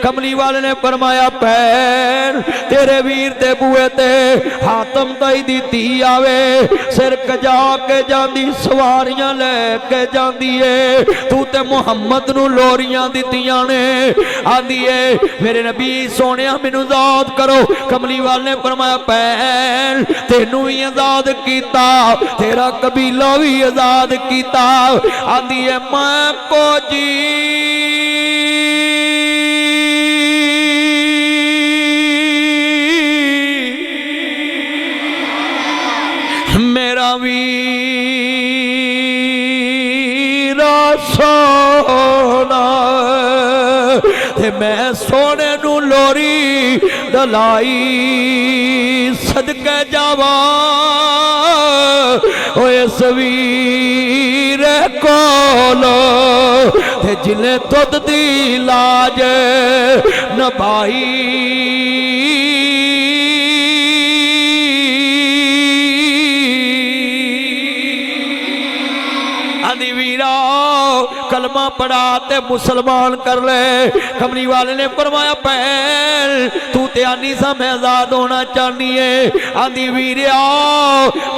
कमली वाले ने फरमाया भैन तेरे वीर दे बूए ते हातम ताई दी धी आवे सिर कजा के जांदी सवारियां लेके जांदी है तू ते मुहम्मद नू लोरियां दित्तियां ने आंदी है मेरे नबी सोने मैनू आजाद करो। कमली वाले ने फरमाया भैन तेनू भी आजाद कीता तेरा कबीला भी आजाद कीता। आंदी है मैं को जी मेरा वीरा सोना ते मैं सोने नू लोरी दलाई सदके जावा इस वीर कोलो ते जिले दुध दी लाज नभाई आंदी वीरा कलमा पढ़ा ते मुसलमान कर ले। कमली वाले ने फरमाया भैन तू ते आनी सा मैं आजाद होना चाहनी है। आंदी वीरिया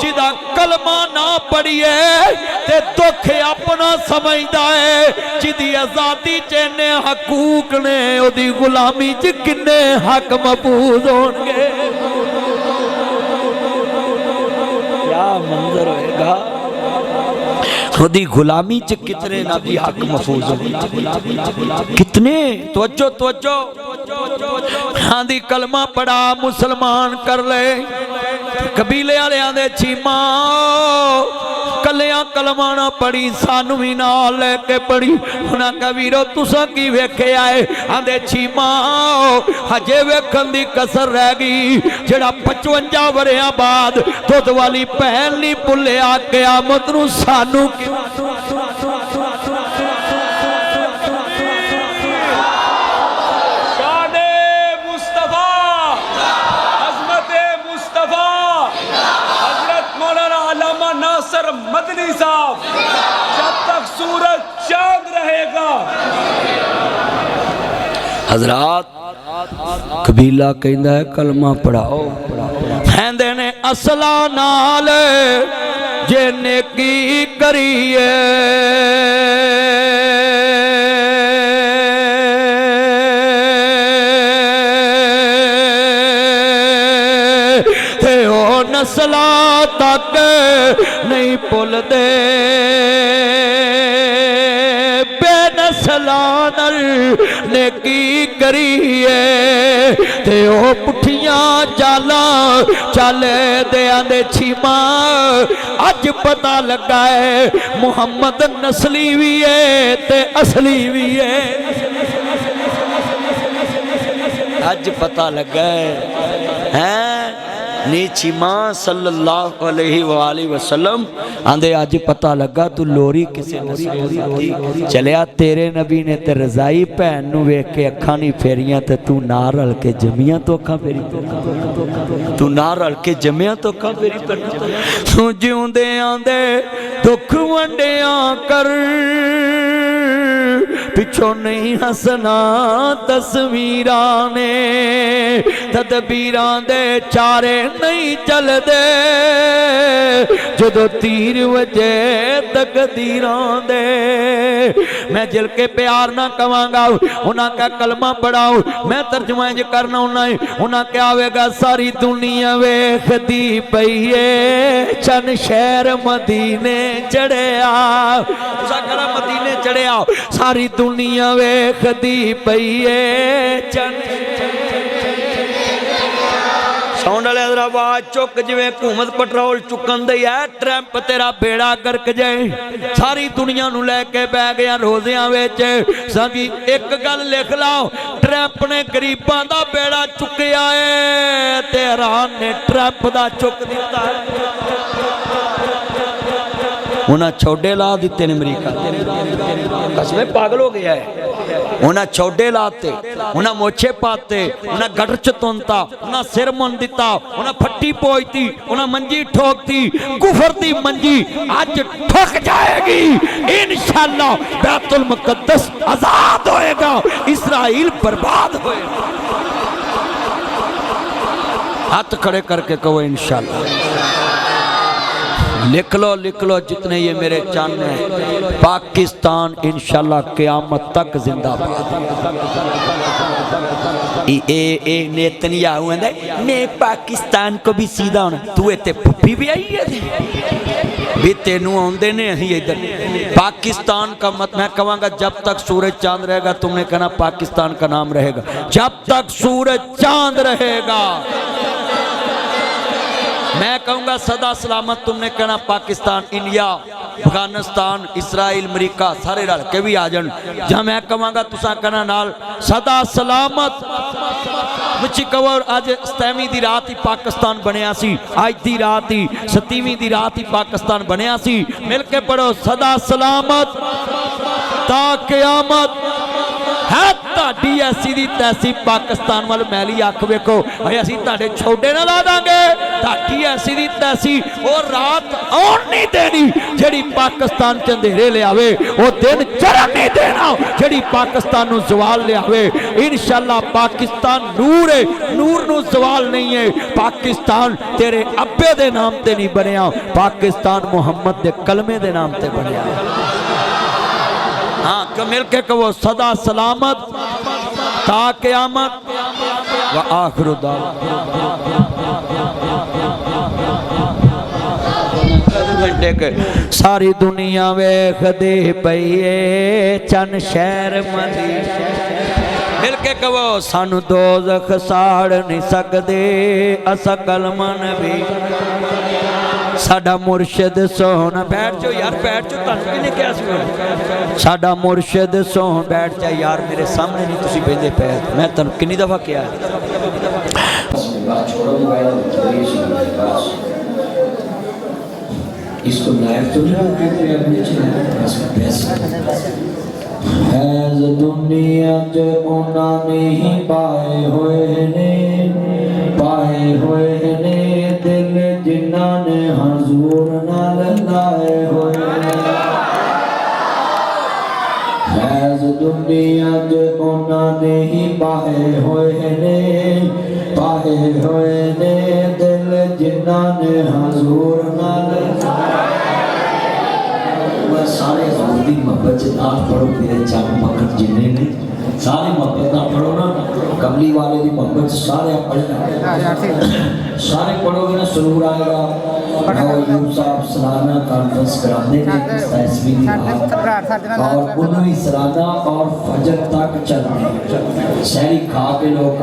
जिदा कलमा ना पढ़िए ते दुख अपना समझदा है जिदी आजादी च इन्ने हकूक ने ओदी गुलामी च किन्ने हक महफूज होणगे। क्या मंजर होएगा ओदी गुलामी च कितने नबी हक महफूज हो कितने तवज्जो तवज्जो हाँ दी कलमा पढ़ा मुसलमान कर ले। कबीले वाले आंदे चीमा कलिया कलमा ना पढ़ी सानू भी नाल लेके पढ़ी। उन्हां कहा वीरो तुसां की वेखे आए आंदे चीमा हजे वेखण दी कसर रह गई जेड़ा 55 वरियां बाद दुध वाली भैन नहीं भुलिया क़यामत नूं सानू मदनी साहब जब तक सूरज चांद रहेगा। हजरात कबीला कहंदा है कलमा पढ़ाओ कहंदे ने असला नाल जे नेकी करिए ते ओ नस्ला तक नहीं भुलदे बेनस्ला नाल नेकी करिए ते ओ पुठियां चालां चले दे आंदे छीमा अज पता लगा है मुहम्मद नस्ली भी है ते असली भी है। अज पता लगा है नीचीमा सल्लल्लाहु अलैहि वसल्लम आंदे अज पता लगा तू लोरी किसे नस्ल चलिया तेरे नबी ने ते रजाई भैन नू वेख के अखां नहीं फेरियां ते तू ना रल के जमिया तो अखां फेरी तू ना रल के जमिया तो अखां फेरी तू जिउंदे आंदे दुख वंडिया कर पिछों नहीं हसना तस्वीरां ने तदबीरां दे चारे नहीं चलदे जदों तीर वजे तकदीरां दे। मैं जिल के प्यार ना कवांगा उन्हां का कलमा पढ़ाओ मैं तर्जुमा इंज करना उन्हां क्या आवेगा सारी दुनिया वेखदी पई है चन शहर मदीने चढ़िया तुसां कहना मदीने चढ़िया सारी दुनिया वेखदी पई है चन साउंड वाले आवाज चुक जिवें हुकूमत पेट्रोल चुकन दी है ट्रैंप तेरा बेड़ा गर्क जाए सारी दुनिया नू लैके बह गया रोज़ियां विच। सभी एक गल लिख लाओ ट्रैंप ने गरीबां दा बेड़ा चुकिया है ते इरान ने ट्रैंप दा चुक दिता है। उन्हें छोड़े ला दिते ने अमरीका कसमें पागल हो गया है। उन्हें छोडे लाते, उन्हें मोछे पाते, उन्हें गटर च तुनता, उन्हें सिर मुन दिता, उन्हें फट्टी पोजती, उन्हें मंजी ठोकती। कुफर दी मंजी आज ठुक जाएगी इंशाअल्लाह। बैतुल मुकद्दस आजाद होएगा, इस्राइल बर्बाद होएगा। हाथ खड़े करके कहो इंशाअल्लाह। लिख लो जितने ये मेरे चांद हैं। पाकिस्तान इंशाअल्लाह क़यामत तक जिंदाबाद। ए नेतन्याहू है मैं पाकिस्तान को भी सीधा होना। तू इतने पुप्पी भी आई है भी तेनू आउंदे ने अहीं इधर। पाकिस्तान का मत मैं कहूँगा जब तक सूरज चांद रहेगा तुमने कहना पाकिस्तान का नाम रहेगा। जब तक सूरज चांद रहेगा मैं कहूँगा सदा सलामत। तुमने कहना पाकिस्तान, इंडिया, अफगानिस्तान, इसराइल, अमरीका सारे रल के भी आ जान। जहाँ मैं कहूँगा तुसा कहना नाल सदा सलामत। मुझे कहो अज 27वीं दी रात ही पाकिस्तान बनया सी। अज दी रात ही 27वीं दी रात ही पाकिस्तान बनया सी। मिल के पढ़ो सदा सलामत ता क़यामत है। ताड़ी ऐसी दी तैसी पाकिस्तान वाल मैली अख वेखो असी ताड़े छोड़े ना ला देंगे। ताड़ी ऐसी दी तैसी वो रात आउण नहीं देनी जिहड़ी पाकिस्तान च अंधेरे ले आवे। वो दिन चढ़न नहीं देना जिहड़ी पाकिस्तान नूं जवाल ले आवे। इंशाअल्लाह पाकिस्तान नूर है, नूर नूं जवाल नहीं है। पाकिस्तान तेरे अब्बे दे नाम ते नहीं बनिया, पाकिस्तान मुहम्मद दे कलमे दे नाम ते बनिया। हाँ तो मिल के कहो सदा सलामत ता क़यामत व आखिर घंटे के। सारी दुनिया वेख दे पईए चन शहर मदी। मिल के कहो सानू दोज़ख साड़ नहीं सकदे असा कलमन भी। साडा मुर्शिद सोहना बैठ जाओ यार, बैठ जाओ। तुहानू किहने कहा सी साडा मुर्शिद सोह बैठ जा यार, मेरे सामने नहीं तुसीं बेंदे पे। मैं तुहानू कितनी दफा कहा इसको लाइव तो नहीं अपने हैज़ दुनिया च उन्होंने ही पाए हुए ने दिल जिन्ना ने हजूर नाल लाए हुए ने। हैज़ दुनिया च उन्होंने ही पाए हुए ने दिल जिन्ना ने हजूर नाल। सारे हजूर की मोहब्बत ना पढ़ो, मेरे चंद मक्खन जिन्ने ने सारे मोहब्बत ना पढ़ो ना। कमली वाले की मोहब्बत सारे पढ़ना, सारे पढ़ोगे ना सुरूर आएगा। यूब साहब सालाना कॉन्फ्रेंस कराते हैं 27वीं दी रात और 19वीं सालाना और फजर तक चलते सहरी खा के लोग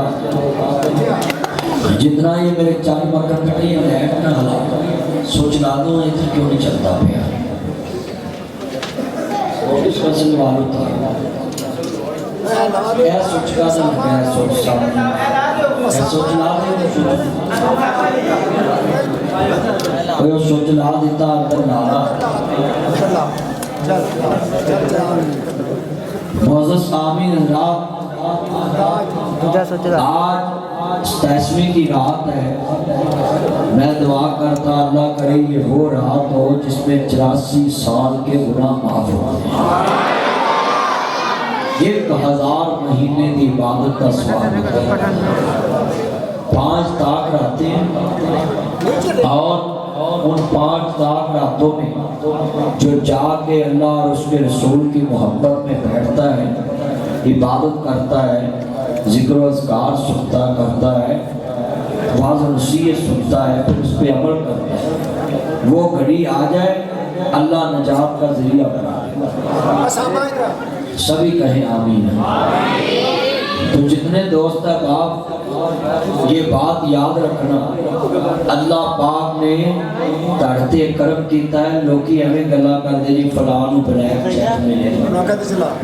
जितना ये मेरे चंद मक्खन कटे लैट ना हला सोच ला दो इधर क्यों नहीं चलता पे वालों था क्या सोच का सोच सोच ला सोच ला देता अंदर नाला। मोअज़्ज़ज़ आमीन। आज 27वीं की रात है। मैं दुआ करता अल्लाह करे ये वो रात हो जिसमें 84 साल के गुनाह माफ हो। 1000 महीने की इबादत का स्वाब 5 ताक रातें हैं और उन 5 ताक रातों में जो जाके अल्लाह और उसके रसूल की मोहब्बत में बैठता है, इबादत करता है, जिक्र अज़कार सुनता करता है, वाज़ नसीहत सुनता है, फिर उस पर अमल करता है, वो घड़ी आ जाए अल्लाह नजात का ज़रिया बना दे। सभी कहें आमीन। तो जितने दोस्त हैं आप ये बात याद रखना, अल्लाह पाक ने धरते करम किया है। लोग एवं गला करते जी फलां ब्लैक चेक मिले,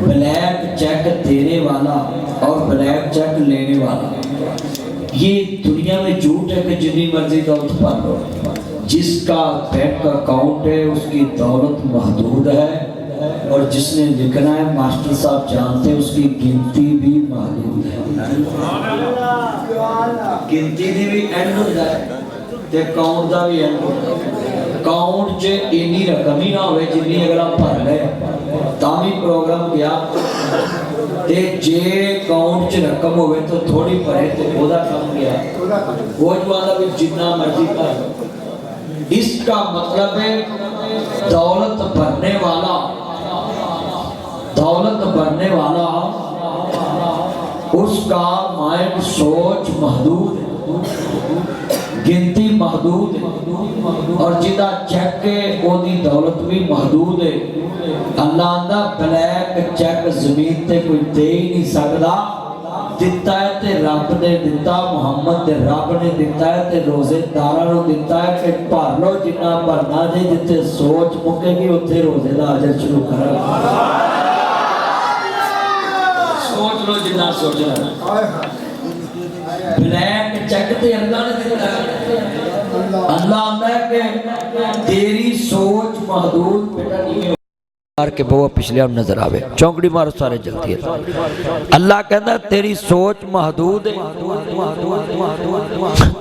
ब्लैक चेक देने वाला और ब्लैक चेक लेने वाला ये दुनिया में झूठ है कि जितनी मर्जी का उत्पन्न हो। जिसका बैंक अकाउंट है उसकी दौलत महदूद है, और जिसने लिखना है मास्टर साहब जानते हैं उसकी गिनती भी महदूद है। गिनती दी भी एंड होता है ते काउंट का भी एंड होता है। काउंट च इन्नी रकम ही ना हो जिन्नी अगला भर ले तामी प्रोग्राम गया ते जे काउंट च रकम होवे तो थोड़ी भरे तो ओदा कम गया वो वाला भी जितना मर्जी कर। इसका मतलब है दौलत भरने वाला उसका माइंड सोच महदूद है, गिनती महदूद है और जिदा चेक है ओदी दौलत भी महदूद है। अल्लाह दा ब्लैक चेक जमीन ते कोई दे ही नहीं सकता। दिता है ते रब ने दिता, मुहम्मद दे रब ने दिता है ते रोजेदारां नूं दिता है कि भर लो जिन्ना भरना जे, जिथे सोच मुकेगी उत्थे रोजे दा अजर शुरू करो। सोच लो जिन्ना सोचना। ब्लैक चेक ते अल्लाह ने दिता है। अल्लाह आंदा है कि तेरी सोच महदूद बेटा नहीं के बहुआ पिछले नजर आवे चौंकड़ी मारो सारे जल्दी है। अल्लाह कहता तेरी सोच महदूद है,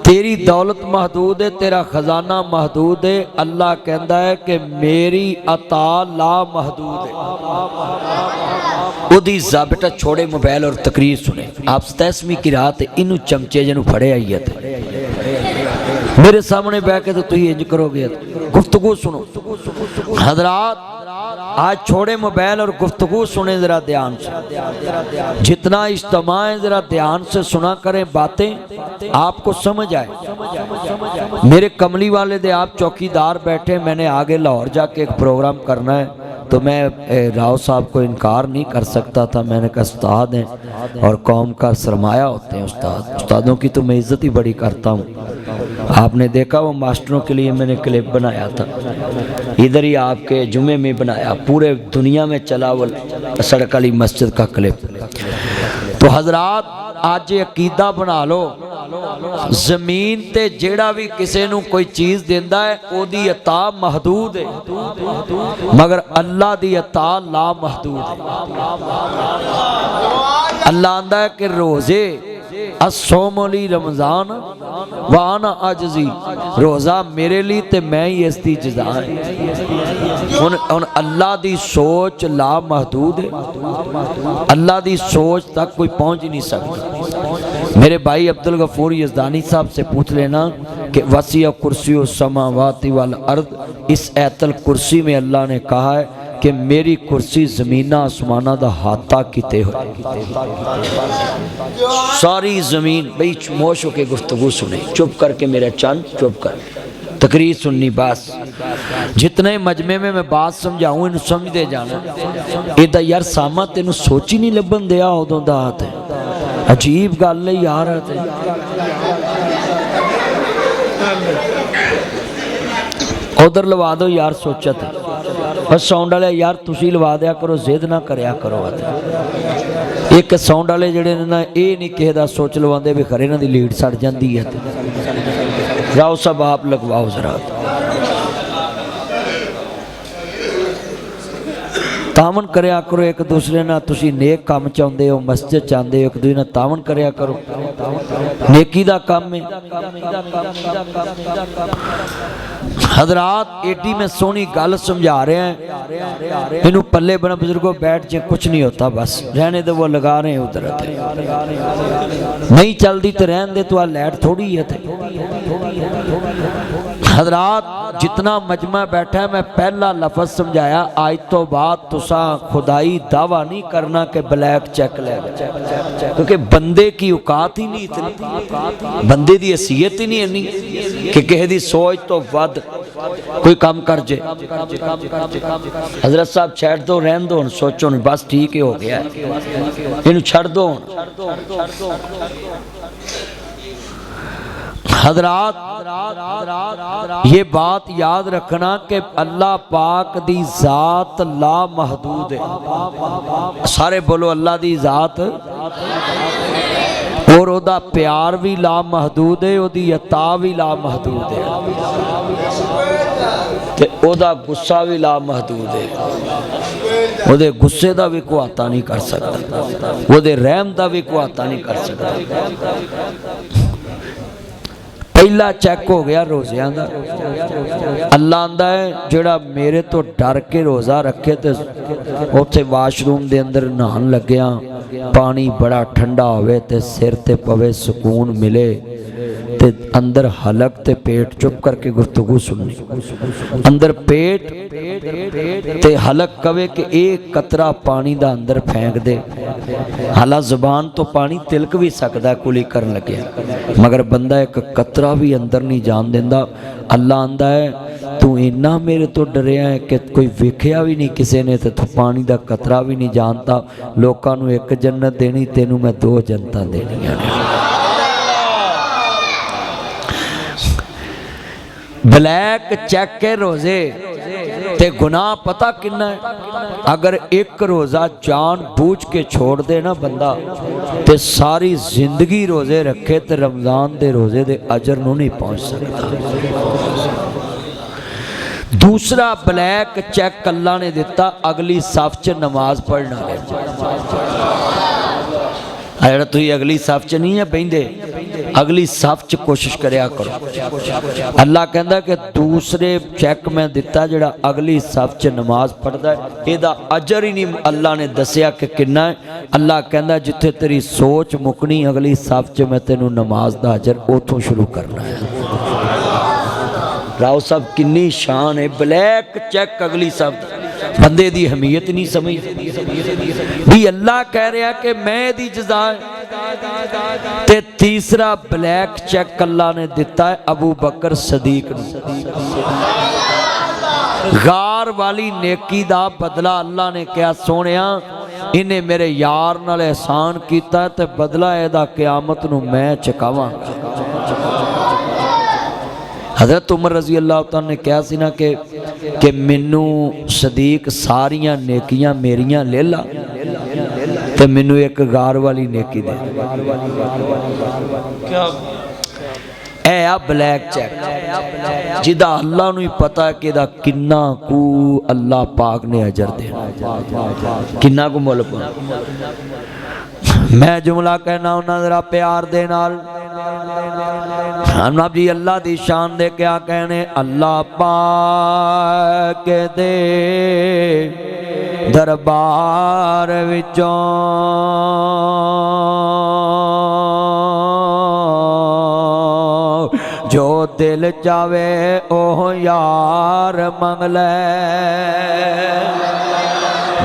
तेरी दौलत महदूद है, तेरा खजाना महदूद है। अल्लाह कहता है कि मेरी अता ला महदूद है। ओदी बेटा छोड़े मोबाइल और तकरीर सुने। आप 27वीं की रात इनू चमचे जिन्हों फड़े आई है मेरे सामने बह के तो तुम इंज करोगे। गुफ्तगू सुनो हजरात, आज छोड़े मोबाइल और गुफ्तगू सुने जरा ध्यान से। जितना इज्तिमा है जरा ध्यान से सुना करें, बातें आपको समझ आए। मेरे कमली वाले दे आप चौकीदार बैठे, मैंने आगे लाहौर जाके एक प्रोग्राम करना है तो मैं राव साहब को इनकार नहीं कर सकता था। मैंने कहा उस्ताद हैं और कौम का सरमाया होते हैं उस्ताद, उस्तादों की तो मैं इज्जत ही बड़ी करता हूँ। आपने देखा वो मास्टरों के लिए मैंने क्लिप बनाया था, इधर ही आपके जुमे में बनाया, पूरे दुनिया में चला वो सड़क वाली मस्जिद का क्लिप। तो हजरात आज अकीदा बना लो, जमीन ते जेड़ा भी किसी नू कोई चीज देंदा है ओदी अता महदूद है, मगर अल्लाह दी अता ला महदूद है। अल्लाह आंदा है कि रोजे असोमली रमजान वाना अजजी, रोजा मेरे लिए ते मैं ही इसकी जजा है। हुन अल्लाह दी सोच ला महदूद है, अल्लाह दी सोच तक कोई पहुंच ही नहीं सकता। मेरे भाई अब्दुल गफूर यज़दानी साहब से पूछ लेना कि वसिया कुर्सी समावाति वाल अर्द, इस ऐतल कुर्सी में अल्लाह ने कहा है कि मेरी कुर्सी जमीना आसमाना दा हाथा किते हो। सारी जमीन भाई मोश होके गुफ्तगू सुने, चुप करके मेरा चंद चुप कर, तकरीर सुननी बस। जितने मजमे में मैं बात समझाऊं इन समझते जाना। इदा यार सामा तेन सोच ही नहीं लभन दिया उदों दा हाथ है, अजीब गल है यार। उधर लवा दो यार सोचत बस साउंड वाले यार तुसी लवा दिया करो, जिद ना करया करो। एक साउंड वाले जड़े ने ना ये नहीं किसी का सोच लवाते भी खरे इन्हां दी लीड सड़ जाती है। राव साहब आप लगवाओ जरा। तावन करया करो एक दूसरे ना, तुसी नेक काम चाहते हो, मस्जिद चाहते हो, एक दूसरे ना तावन करया करो, नेकी दा काम है। हजरात एडी में सोहनी गल समझा रहे हैं, इनू पल्ले बना बुजुर्गों बैठ जाए, कुछ नहीं होता बस रहने दो, वो लगा रहे हैं उधर। नहीं चलती तो रहने दे, तो लाइट थोड़ी है। हजरात जितना मजमा बैठा है मैं पहला लफज समझाया, आज तो बाद तुसा खुदाई दावा नहीं करना कि ब्लैक चेक ले, क्योंकि बंदे की औकात ही नहीं इतनी, बंदे की हैसियत ही नहीं इन्नी कि किसी की सोच तो वध कोई काम कर जे। हजरत साहब छड़ दो, रहन दो, सोचो नहीं बस ठीक ही हो गया, इन छड़ दो। हजरात ये बात याद रखना कि अल्लाह पाक दी जात ला महदूद है। सारे बोलो अल्लाह दी जात, और ओदा प्यार भी ला महदूद है, ओदी अता भी ला महदूद है, ते ओदा गुस्सा भी ला महदूद है। ਉਹਦੇ ਗੁੱਸੇ ਦਾ ਵੀ ਕੁਹਾਤਾ नहीं कर सकता, ਉਹਦੇ ਰਹਿਮ ਦਾ भी कुहाता नहीं कर सकता। पहला चेक हो गया रोज़ियां दा। अल्लाह आंदा है जिहड़ा मेरे तो डर के रोज़ा रखे तो उत्थे वाशरूम दे अंदर नहान लग्या पानी बड़ा ठंडा होवे ते सिर ते पवे सुकून मिले ते अंदर हलक ते पेट चुप करके गुफ्तगू सुननी, अंदर पेट ते हलक कवे कि एक कतरा पानी दा अंदर फेंक दे। हाला जुबान तो पानी तिलक भी सकदा कुली करन लगे, मगर बंदा एक कतरा भी अंदर नहीं जान देंदा। अल्लाह आंदा है तू इन्ना मेरे तो डरिया है कि कोई वेखिया भी नहीं किसी ने, ते तू पानी दा कतरा भी नहीं जानता। लोकां नूं एक जन्नत देनी, तेनू मैं 2 जन्नतां देनियां ने। ब्लैक चेक के रोजे ते गुनाह पता किन्ना है? अगर एक रोज़ा जान बूझ के छोड़ दे ना बंदा, ते सारी जिंदगी रोजे रखे ते रमज़ान दे रोजे दे अजर नूं नहीं पहुँच सकता। दूसरा ब्लैक चेक अल्लाह ने दिता अगली सफ च नमाज पढ़ना है। अगर तुम अगली सफ च नहीं है बहिंदे, अगली सफ च कोशिश करया करो। अल्लाह कहता कि दूसरे चेक मैं दिता जिहड़ा अगली सफ च नमाज पढ़दा है, इहदा अजर ही नहीं अल्लाह ने दसिया कि किन्ना है। अल्लाह कहता जिथे तेरी सोच मुकनी अगली सफ च मैं तेनू नमाज दा अजर उथों शुरू करना है। राव साहब किन्नी शान है। ब्लैक चेक अगली सफ, बंदे दी अहमियत नहीं समझ भी। अल्लाह कह रहा कि मैं दी जज़ा ते तीसरा ब्लैक चेक अल्लाह ने दिता है अबू बकर सदीक नूं। गार वाली नेकी दा बदला अल्लाह ने कहा सोनिया इन्हें मेरे यार नाल एहसान कीता ते बदला एदा क़यामत नूं मैं चुकावांगा। हज़रत उमर रज़ी अल्लाह तआला ने कहा सी ना कि मैनू सदीक सारियां नेकियां मेरियां ले ला ते मैनू एक गार वाली नेकी दे। ऐ आ ब्लैक चेक जिदा अल्लाह नूं ही पता है कि किन्ना कू अल्लाह पाक ने अजर देना, किन्ना कू मुल पाना। मैं जुमला कहना उन्ना जरा प्यार दे नाल जी। अल्लाह दी शान दे क्या कहने, अल्लाह पाक दे दरबार विचों जो दिल चावे ओह यार मंग ले।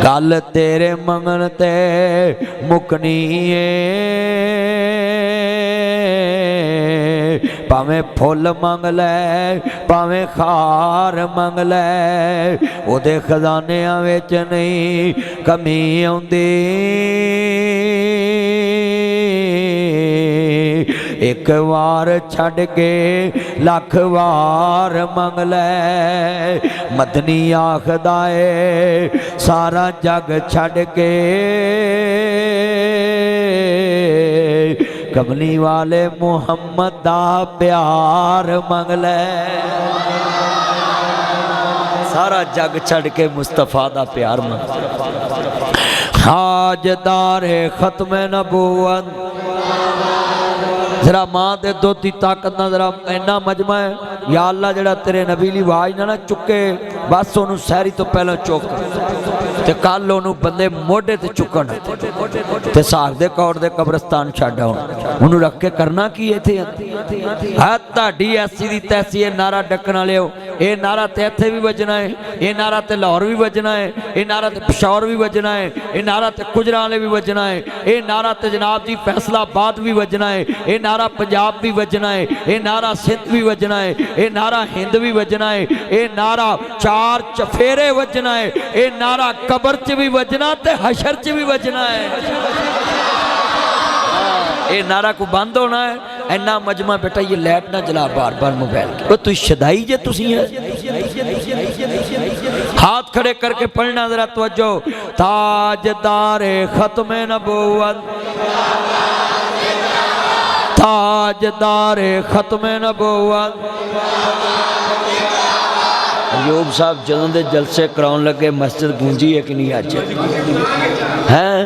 गल तेरे मंगन ते मुकनी भावें फुल मंग ले भावें खार मंग ले, ओदे खजानियां विच नहीं कमी आउंदी। एक वार छड़ के लख वार मंग ले। मदनी आखदा है सारा जग छड़ के कमली वाले मुहम्मद दा प्यार मंग ले। सारा जग छड़ के मुस्तफा दा प्यार मंग। हाजदार खत्म नबूवत जरा मां दे दुध की ताकत ना जरा इन्ना मजमा है। या अल्लाह जरा तेरे नबी ली आवाज ना चुके बस ओनू सहरी तो पहले चुक ते कल ओनू बंदे मोढे ते चुकन ते साग दे कौर दे कब्रस्तान छड्ड आउण। ओनू रख के करना की इत्थे है ताड़ी ऐसी दी तैसी ये नारा डकन वालिओ। ये नारा ते इत्थे भी वजना है, ये नारा ते लाहौर भी वजना है, ये नारा ते पिशौर भी वजना है, ये नारा ते गुजरांवाले भी वजना है, ये नारा ते जनाब जी फैसलाबाद भी वजना है, ये नारा पंजाब भी वजना है, ये नारा सिंध भी वजना है, ये नारा हिंद भी वजना है, ये नारा चार चफेरे वजना है, ये नारा कबर च भी वजना ते हशर च भी वजना है। ये नारा को बंद होना है। इन्ना मजमा बेटा ये लाइट ना जला बार बार मोबाइल की। तू शदाई जे तुसी है। हाथ खड़े करके पढ़ना जरा तवज्जो। ताजदारे खत्म नबूवत, ताजदारे खत्म नबूवत, अयूब साहब जदों दे जलसे कराउण लगे मस्जिद गूंजी है कि नहीं अज हैं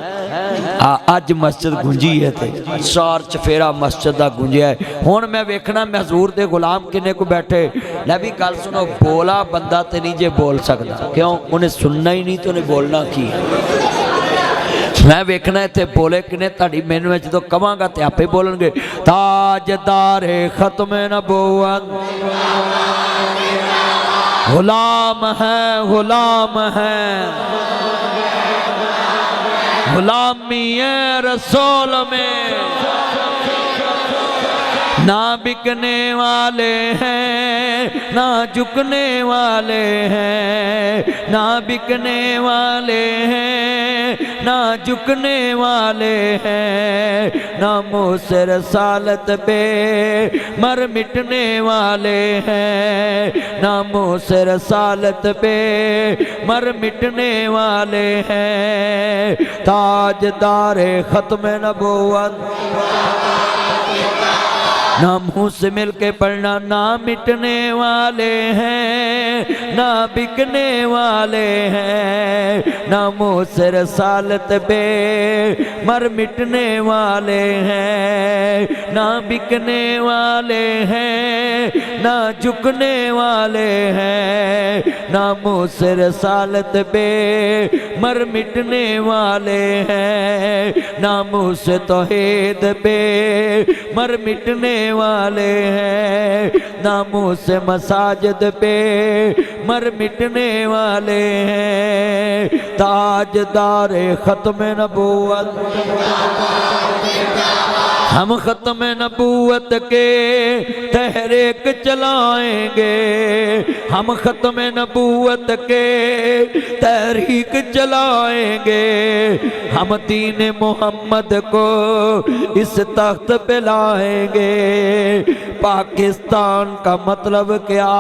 अज मस्जिद गूंजी है ते सार चफेरा मस्जिद का गूंजिया है। हुण मैं वेखना मैं हजूर दे गुलाम किन्ने को बैठे लै भी गल सुनो बोला बंदा ते नहीं जे बोल सकदा क्यों उन्हें सुनना ही नहीं तो उन्हें बोलना की मैं वेखना इत्थे बोले किने ताड़ी मैनू जो कवांगा तो आपे बोलणगे ताजदारे खत्म नबूवत गुलाम है गुलामी रसूल में ना बिकने वाले हैं ना झुकने वाले हैं ना बिकने वाले हैं ना झुकने वाले हैं ना मुँह से रसालत पे मर मिटने वाले हैं ना मुँह से रसालत पे मर मिटने वाले हैं ताजदारे खत्म नबूवत ना मुँह से मिल के पढ़ना ना मिटने वाले हैं ना बिकने वाले हैं ना मुँह से रसालत पे मर मिटने वाले हैं ना बिकने वाले हैं ना झुकने वाले हैं ना मुँह से रसालत पे मर मिटने वाले हैं ना मुँह से तौहीद पे मर मिटने वाले हैं ना मुँह से मसाजिद पे मर मिटने वाले हैं ताजदारे खत्म नबूवत हम खत्म नबूवत के तहरीक चलाएंगे हम खत्म नबूवत के तहरीक चलाएंगे हम दीन मोहम्मद को इस तख्त पे लाएंगे पाकिस्तान का मतलब क्या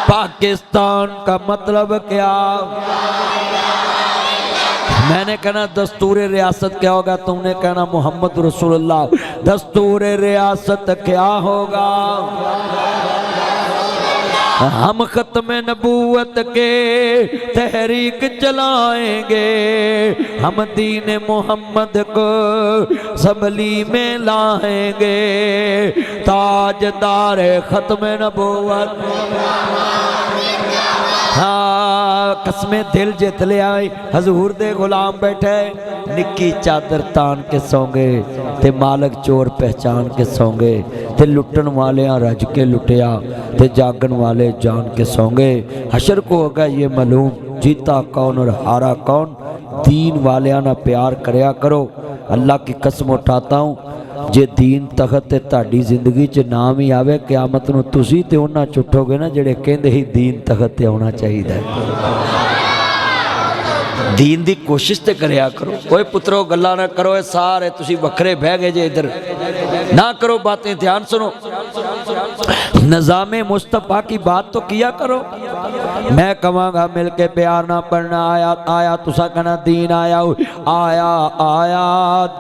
पाकिस्तान का मतलब क्या मैंने कहना दस्तूर रियासत क्या होगा तुमने कहना मोहम्मद रसूलुल्लाह दस्तूर रियासत क्या होगा हम खत्म नबूवत के तहरीक चलाएंगे हम दीन मोहम्मद को सबली में लाएंगे ताजदार खत्म नबूवत हाँ कसमें दिल जित लिया हजूर दे गुलाम बैठे निक्की चादर तान के सौंगे ते मालक चोर पहचान के सौंगे ते लुटन वाले रज के लुटिया ते जागन वाले जान के सौंगे हशर को होगा ये मालूम जीता कौन और हारा कौन दीन वालियां ना प्यार करया करो अल्लाह की कसम उठाता हूँ जे दीन तखत ते ताड़ी जिंदगी च नाम ही आवे क्यामत नूं तुसी ते उन्हां चुठोगे ना जेड़े कहंदे ही दीन तखत ते आउणा चाहिदा दीन दी कोशिश ते करया करो कोई पुत्रो गल्लां ना करो ये सारे तुसी वखरे बह गए जे इधर ना करो बातें ध्यान सुनो निज़ामे मुस्तफ़ा की बात तो किया करो मैं कहांगा मिल के प्यार ना पढ़ना आया आया तुसा कहना दीन आया आया आया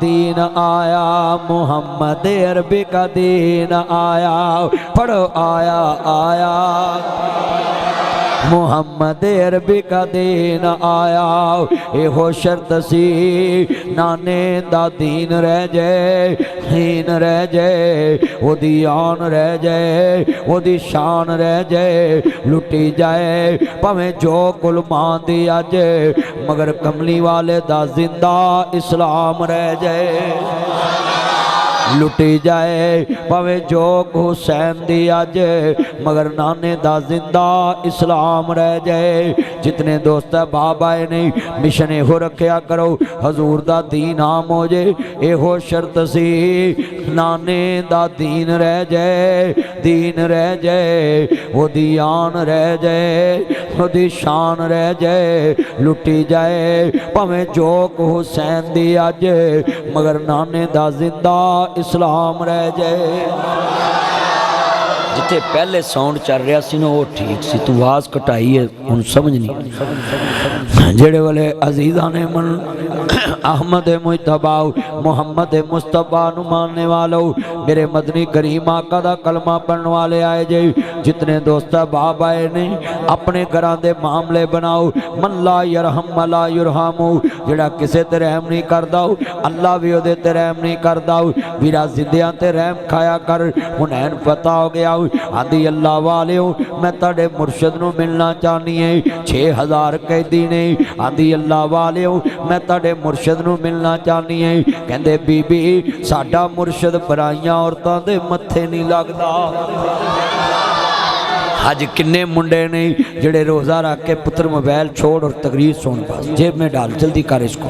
दीन आया मोहम्मद अरबी का दीन आया पढ़ो आया आया मोहम्मद अरबी का दीन आया एहो शर्त सी नाने दा दीन रह जाए दीन रह जाए ओदी आन रह जाए ओदी शान रह जाए लुटी जाए भावें जो गुलमां दी अज मगर कमली वाले दा जिंदा इस्लाम रह जाए लुटी जाए भावें जो हुसैन दी अज मगर नाने दा जिंदा इस्लाम रह जाए जितने दोस्त बाप आए नहीं मिशन हो रखा करो हजूर दा दीन आम हो जाए एहो शर्त सी नाने दा दीन रह जाए ओदी आन रह जाए ओदी शान रह जाए लुटी जाए भावें जो हुसैन दी अज मगर नाने दा जिंदा इस्लाम रह जाए जिथे पहले साउंड चल रहा सी ना वो ठीक सी तू आवाज घटाई है हुण समझ नहीं जेड़े वाले अजीजा ने मन अहमद मुजतबा मोहम्मद मुस्तफा नु मानने वालों मेरे मदनी करीम आका दा कलमा पढ़न वाले आए जे, जितने दोस्त बाब आए ने अपने घरां दे मामले बनाओ। मन ला यरहम ला युरहम, जिहड़ा किसे ते रहम नहीं करदा अल्लाह भी उहदे ते रहम नहीं करदा। वीरा जिंदियां ते रहम खाया कर। हुनैन पता हो गया आंदी अल्लाह वालिओ मैं तुहाडे मुर्शद नूं मिलना चाहनी है। 6000 कैदी ने आंदी अल्लाह वालिओ मैं तुहाडे मुर्शद नूं मिलना चाहनी है। कहंदे बीबी साडा मुर्शद पराइयां औरतां दे मत्थे नहीं लगदा। अज किन्ने मुंडे ने जेड़े रोज़ा रख के पुत्र मोबाइल छोड़ और तकरीर सुन, बस जेब में डाल, जल्दी कर इसको।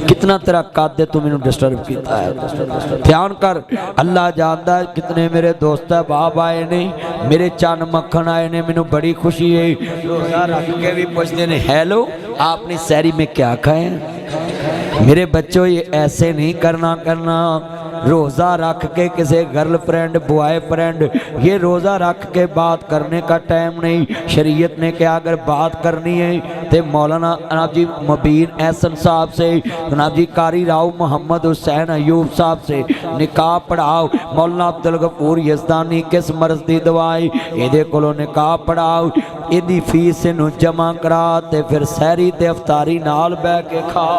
कितना तेरा कद है, तू मैनू डिस्टर्ब किया है। ध्यान कर, अल्लाह जानता है कितने मेरे दोस्त बाब आए ने, मेरे चन मक्खन आए ने, मैनू बड़ी खुशी है। रोज़ा रख के भी पूछते हैं हेलो आपने सहरी में क्या खाया। मेरे बच्चों ये ऐसे नहीं करना रोज़ा रख के किसी गर्ल फ्रेंड बॉय फ्रेंड, ये रोज़ा रख के बात करने का टाइम नहीं। शरीयत ने क्या अगर बात करनी है तो मौलाना जनाब जी मुबीन एहसन साहब से, जनाब जी कारी राव मोहम्मद हुसैन अयूब साहब से निकाह पढ़ाओ। मौलाना अब्दुल गफूर यज़दानी किस मर्ज़ की दवाई ये कोलों निकाह पढ़ाओ। इहदी फीस इनू जमा करा ते फिर सहरी ते अफतारी नाल बह के खा।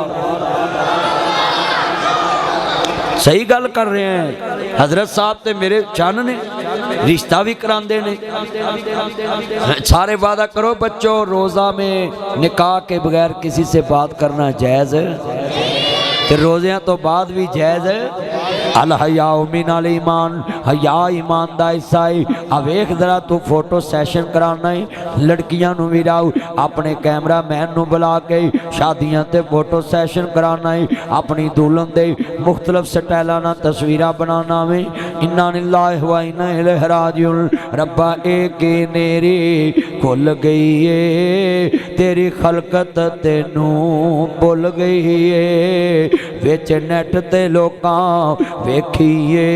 सही गल कर रहे हैं हजरत साहब ते मेरे चन ने, रिश्ता भी करांदे ने। सारे वादा करो बच्चों रोज़ा में निकाह के बगैर किसी से बात करना जायज़ है, तो रोज़ियां तो बाद भी जायज़ है। अल हया मिनल ईमान, हया ईमान दा हिस्सा है। अवेख जरा तू फोटो सैशन कराना है लड़कियां नू भी राओ, अपने कैमरा मैन नू बुला के शादियां ते फोटो सैशन कराना है। अपनी दुल्हन दे मुख्तलिफ स्टाइलों नाल तस्वीरां बनाना वे। इन्ना लिल्लाहि व इन्ना इलैहि राजिऊन। रब्बा एक नेरी खुल गई है, तेरी खलकत तेनू भुल गई है। विच नेट ते लोकां वेखीए,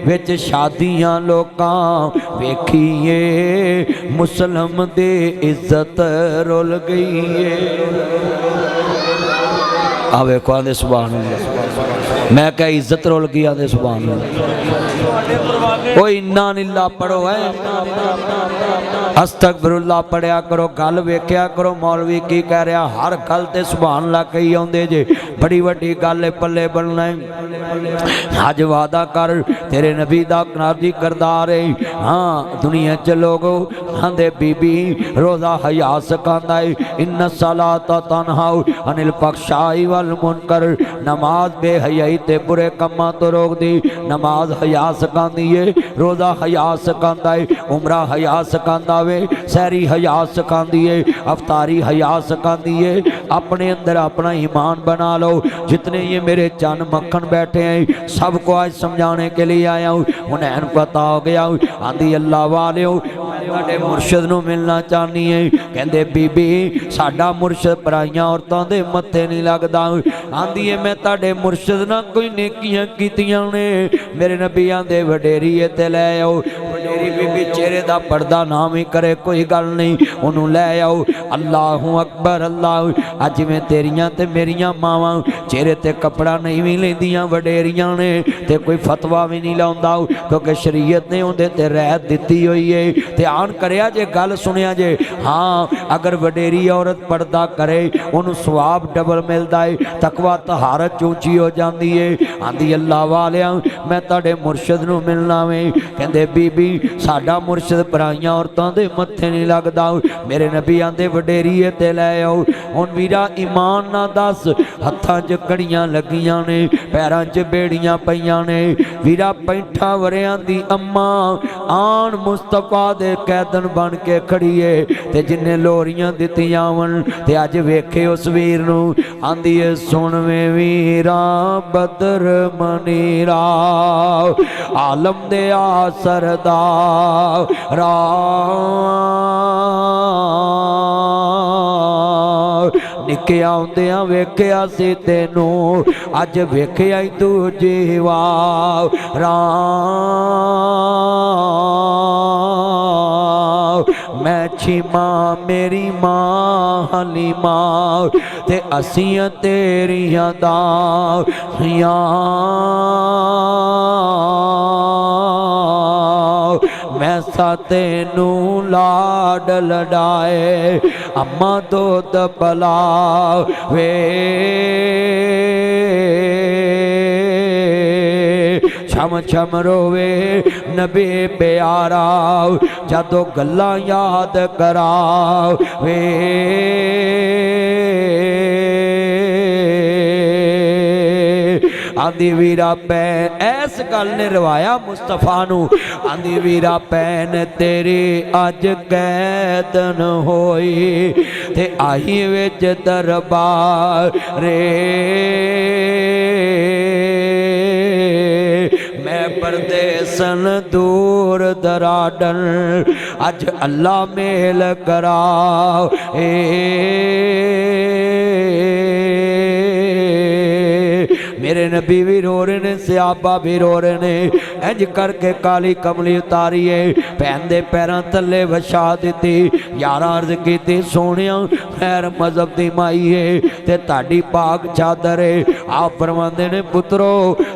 विच शादियां लोकां वेखीए, मुसलम दे इज्जत रुल गई है। आवे को आंदे सुभान अल्लाह। मैं क्या इज्जत रुल गई, आंदे सुभान अल्लाह। ओ इन्ना लिल्लाह पढ़ो है, अस्तगफिरुल्लाह पढ़िया करो, गल वेख्या करो मौलवी की कह रहा। हर गल ते सुभान अल्लाह कही आउंदे जे, बड़ी वड्डी गल पल्ले बनना है। अज वादा कर तेरे नबी दा नाजी करदार है। हाँ दुनिया च लोग आंदे बीबी रोज़ा हया सखांदा है। इन्ना सलाता तनहाउ अनिल फहशाई वल मुनकर, नमाज बेहयाई ते बुरे कम्मां तो रोक दी। नमाज हया सखांदी है, रोज़ा हया सखांदा है, उमरा हया सखांदा वे, सहरी हया सखांदी है, अफतारी हया सखांदी है। अपने अंदर अपना ईमान बना लो। जितने ये मेरे चन मक्खन बैठे हैं सबको आज समझाने के लिए आया हूँ। हुनैन पता हो गया आंदी अल्लाह वालिओ तुहाडे मुर्शद नूं मिलना चाहनी है। कहंदे बीबी साडा मुर्शद पराइयां औरतां दे मत्थे नहीं लगदा। आंदी है मैं तुहाडे मुर्शद नाल कोई नेकियां कीतियां ने, मेरे नबी आंदे वडेरी ते लै आओ। वडेरी बीबी चेहरे दा पर्दा ना भी करे कोई गल नहीं, उन्हों लै आओ। अल्लाहु अकबर अल्लाह। अज जिवें तेरियां ते मेरियां मावां चेहरे ते कपड़ा नहीं भी लैंदियां वडेरियां ने, ते कोई फतवा भी नहीं लाउंदा, क्योंकि शरीयत ने उहदे ते रहत दित्ती हुई है। ध्यान करिया जे गल सुनिया जे। हाँ अगर वडेरी औरत पर्दा करे उन्होंने सवाब डबल मिलता है, तकवा तहारत ऊंची हो जाती है। आंदी अल्लाह वालिया मैं तुहाडे मुर्शद नूं मिलना वे। कहंदे बीबी साडा मुर्शद पराइयां औरतां दे मत्थे नहीं लगदा, मेरे नबी आंदे वडेरी ते लै आओ। हुण वीरा ईमान ना दस, हत्थां च कड़ियां लगियां ने, पैरां च बेड़ियां पईयां ने। वीरा 65 वरियां दी अम्मा आन मुस्तफा दे कैदन बन के खड़ी है, ते जिन्ने लोरियां दित्तियां वन ते अज वेखे उस वीर नूं। आंदी है सुन वे वीरा बदर मनीरा, आलम दे आसरदा रा निके आउंदियां वेख्या सी तेनू, अज वेख्या ही तू जीवा मैं छीमा मेरी मां हलीमा ते असियां तेरियां दाहियां मासा तेनू लाड लडाए, अम्मा दूध पिलावे, छम छम रोवे नबी प्यारा, जदों गल्लां याद करावे। आंदी वीरा भैन, ऐस गल ने रवाया मुस्तफा नू, आंदी वीरा भैन तेरी अज कैदन होई, ते आई विच दरबार रे, मैं परदेसन दूर दराडन, अज अल्लाह मेल कराओ मेरे नबी भी रो रहे ने, सियाबा भी रो रहे ने। इंज करके काली कमली उतारीए, भैन दे पैरां थल्ले वछा दिती। यार अर्ज की सोनिया खैर मजहब दी माई है ते ताड़ी पाक चादर है। आप फरमांदे ने पुत्रो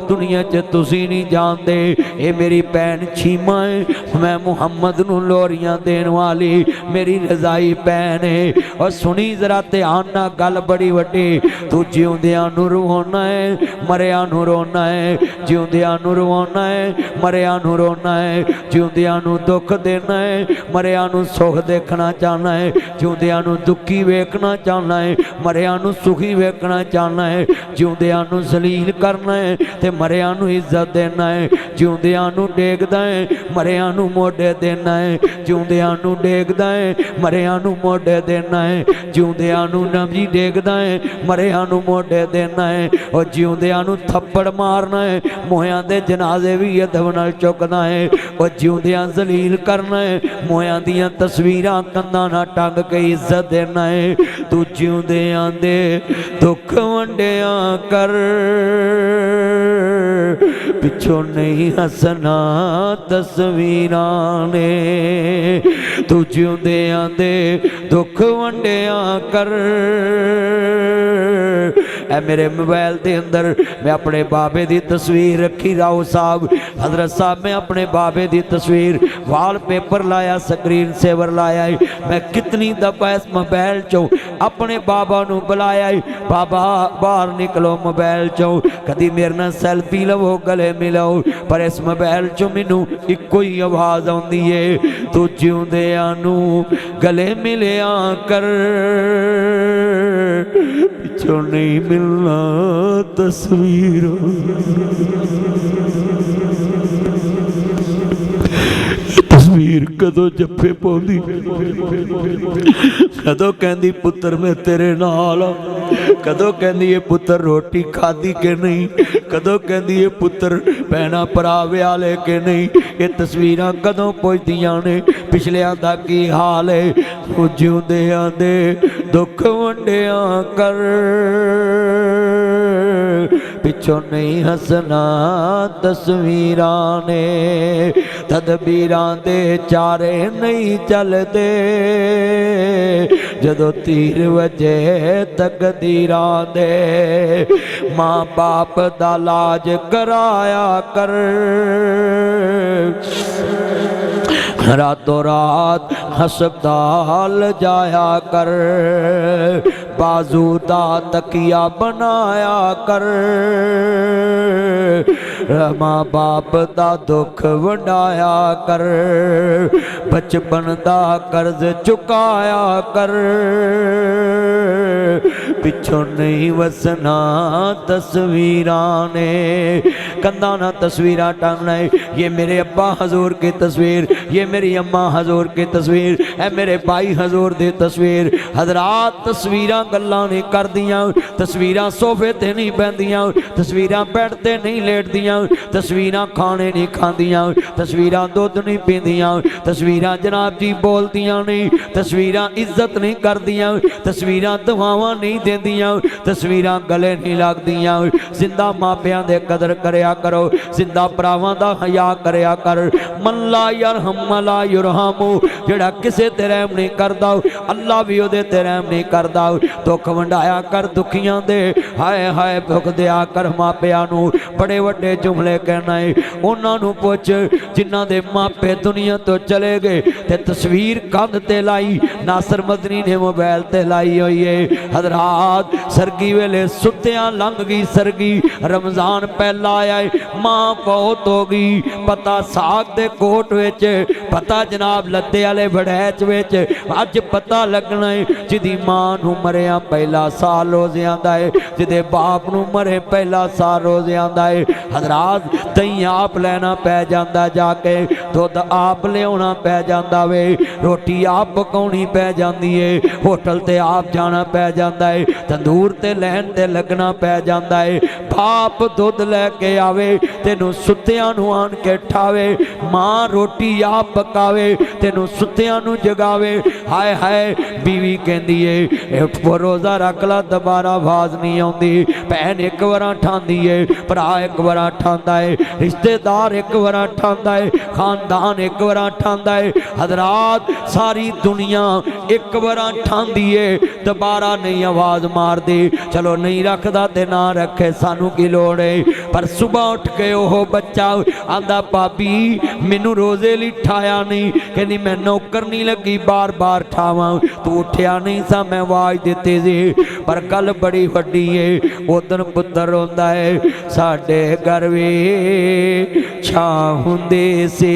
दुनिया च तुसी नहीं जानते, ये मेरी भैन छीमा है, मैं मुहम्मद नूं लोरियां देण वाली मेरी रजाई भैन है। और सुनी जरा ध्यान नाल गल बड़ी वड्डी, तू जिउंदियां नूं रोना है, मरिया नूं रोना है, जिउंदियां नूं रोना है, मरिया नूं रोना है, जिउंदियां नूं दुख देना है, मरिया नूं सुख देखना चाहना है, जिउंदियां नूं दुखी वेखना चाहना है, मरिया नूं सुखी वेखना चाहना है, जिउंदियां नूं जलील करना है ते मरिया नूं इज्जत देना है, जिउंदियां नूं डेगदा है, मरिया नूं मोढे देना है, जिउंदियां नूं डेगदा है, मरिया नूं मोढे देना है, जिउंदियां नूं नबी डेगदा है, मरिया नूं मोढे देना है। और जिउंदियां नूं थप्पड़ मारना है, मोहियां दे जनाजे भी अदब नाल चुकना है। और जिउंदियां जलील करना है, मोहियां दियां तस्वीरां कंधां नाल टंग के इज्जत देना है। तू जिउंदियां दे दुख वंडिया कर, पिछों नहीं हसना तस्वीरां ने। तू जिउंदियां दे दुख वंडिया कर। ऐ मेरे मोबाइल के अंदर मैं अपने बाबे की तस्वीर रखी, राव साहब हजरत साहब, मैं अपने बाबे की तस्वीर वाल पेपर लाया, स्क्रीन सेवर लाया है। मैं कितनी दफा इस मोबाइल चो अपने बाबा नू बुलाया है, बाबा बाहर निकलो मोबाइल चो, कदी मेरे नाल सैल्फी लवो, गले मिलो, पर इस मोबाइल चो मैनू इको ही आवाज़ आउंदी है, तू जिउंदियां नू गले मिलिया कर, पिछों नहीं मिलना तस्वीरों। तस्वीर कदों जप्फे पाउंदी, कदों कहंदी पुत्र मैं तेरे नाल, कदों कहंदी है पुत्र रोटी खाधी के नहीं, कदों कहंदी है पुत्र भैणा भरा व्याले के नहीं। ये तस्वीरां कदों पुजदियां ने, पिछलियां दा की हाल है। वो जिउंदियां दे दुख वंडिया कर, पिछों नहीं हसना तस्वीरां ने। तदबीरां दे चारे नहीं चलते, जदों तीर वजे तकदीरां दे। मां बाप दा लाज कराया कर, रातों रात हस्पताल जाया कर, बाजू दा तकिया बनाया कर, मां बाप दा दुख वंडाया कर, बचपन दा कर्ज चुकाया कर, पिछों नहीं वसना तस्वीरां ने। कंधा ना तस्वीरां टांगना है, ये मेरे अब्बा हजूर की तस्वीर, ये मेरी अम्मा हजूर की तस्वीर, ऐ मेरे भाई हजूर दी तस्वीर। हजरात तस्वीरां गल्लां नहीं करदियां, तस्वीरां सोफे ते नहीं बैंदियां, तस्वीरां बैड ते नहीं लेटदियां, तस्वीरां खाने नहीं खांदियां, तस्वीरां दुध नहीं पींदियां, तस्वीरां जनाब जी बोलदियां नहीं, तस्वीरां इज्जत नहीं करदियां, तस्वीरां दुआवां नहीं देंदियां, तस्वीरां गले नहीं लगदियां। जिंदा मापियां दे कदर करया करो, जिंदा भरावां दा हया करया कर। मन ला यरहम ला युरहम, जेड़ा किसे ते रहम नहीं करदा अल्लाह भी ओदे ते रहम नहीं करदा। दुख वंडाया कर दुखियां दे, हाय हाय दुख दिया कर मापियां नूं। बड़े वड्डे जुमले कहना है उन्हां नूं पुछ जिन्हां दे मापे दुनिया तो चले गए ते तस्वीर कंध ते लाई, नासर मदनी ने मोबाइल ते लाई हुई है। हजरात सरगी वेले सुत्तियां लंघ गई सरगी, रमजान पहला आया है, मां बहुत हो गई, पता साग दे कोट विच, पता जनाब लत्ते वाले बड़ैच विच, अज पता लगना है जिदी मां नूं मरिया पहला साल रोज़ आंदा है, जिदे बाप नूं मरे पहला साल रोज़ आंदा है। हजरात दही आप लैना पै जांदा, जाके दुध आप लियाना पै जांदा वे, रोटी आप पकाउणी पै जांदी है, होटल ते आप जाना पै जांदा है, तंदूर ते लैन ते लगना पै जांदा है। बाप दुध लैके आवे तेनू सुत्तियां नूं आन के ठावे, मां रोटी आप पकावे तेनू सुत्तियां नूं जगावे। हाय हाय बीवी कहंदी है उठ रोज़ा रख ला, दोबारा आवाज़ नहीं आउंदी। भैन एक बार ठांदी है, भरा एक बार ठांदा है, रिश्तेदार एक बार ठांदा है, खानदान एक बार ठांदा है। हजरात सारी दुनिया एक बार ठांदी है, दोबारा नहीं आवाज़ मार दी। चलो नहीं रखदा ते ना रखे, सानू की लोड़ है। पर सुबह उठ के ओह बच्चा आंदा भाभी मैनू रोज़े लई ठाया नहीं, कहनी मैं नौकर नहीं लगी बार बार ठावां, तू उठिया नहीं सा मैं आवाज़ दित्ती सी। पर गल बड़ी वड्डी है, उदन पुत्तर रोंदा है साडे घर वे छां हुंदी सी,